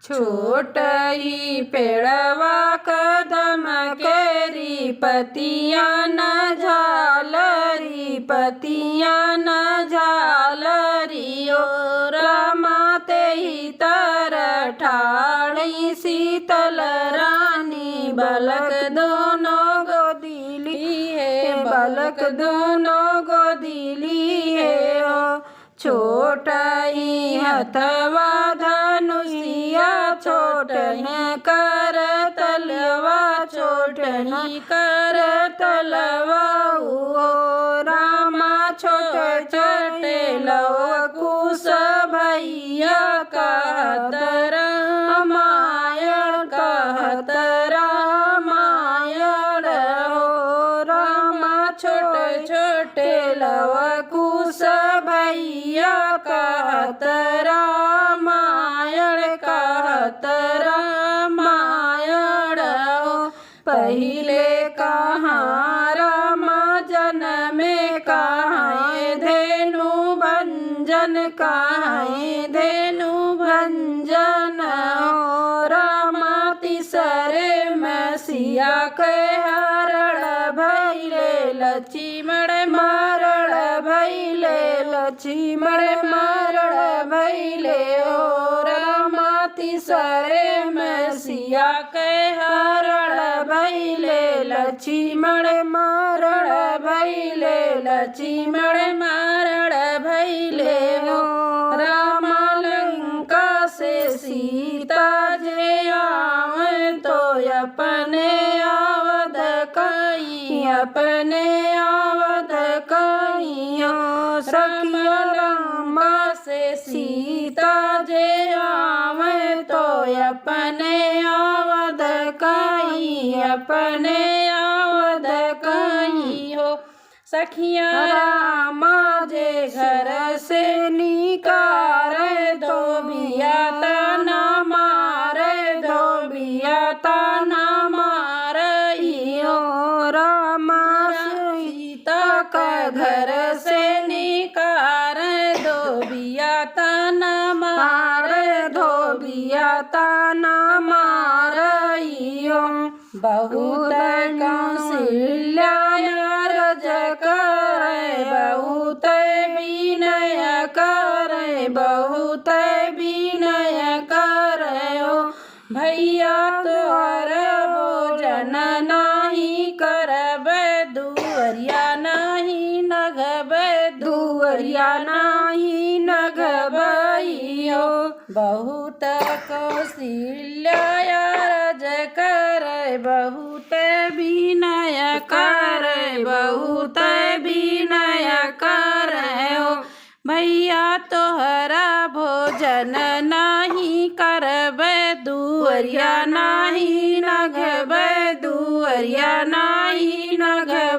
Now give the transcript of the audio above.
छोटई पेड़वा कदम केरी पतियाँ न झालरी पतियाँ न झालरी ओ रामा तेहि तर ठाड़ी शीतल रानी बलक दोनों गोदिली है बलक दोनों गोदिली है ओ छोटई हथवा धनुषिया छोटही कर तलवा छोटही कर तलवा ओ रामा छोटे छोटे लव कुश भैया कहत रामायण कहत रामायण हो रामा छोटे छोटे लव कुश भैया कहत रामायण कहत रामायण हो पहिले कहाँ राम जन्मे कहाँ धेनु भंजन कहाँ धेनु भंजन हो रामा तीसरे में सिया के हरण भैले लक्ष्मण मरण भैले लक्ष्मण मरण भैले ओ रामा तीसरे में सिया के हरण भैले लक्ष्मण मरण भैले लक्ष्मण मरण भैले ओ रामा लंका से सीता जे आवे तो अपने आवद कई अपने आवद कई ओ सखिया लंका से सीता जे आवे तो अपने आवद कई अपने आवद कई हो सखिया रामा जे घर से निकारे धोबिया तना मारे धोबिया तना मारे हो रामा सीता का घर से निकारे धोबिया तना मारे धोबिया तना मारे हो बहुत कौशल्या रज करे बहुत विनय करे बहुत विनय करे हो भैया तोहर भोजन नाही करब दुवरिया नाही नगब दुवरिया नाही नगबई हो बहुत कौशल्या रज करे बहुत विनय करे बहुत विनय करे हो भैया तोहरा भोजन नाही करब दुवरिया नाही नगब दुवरिया नाही नगब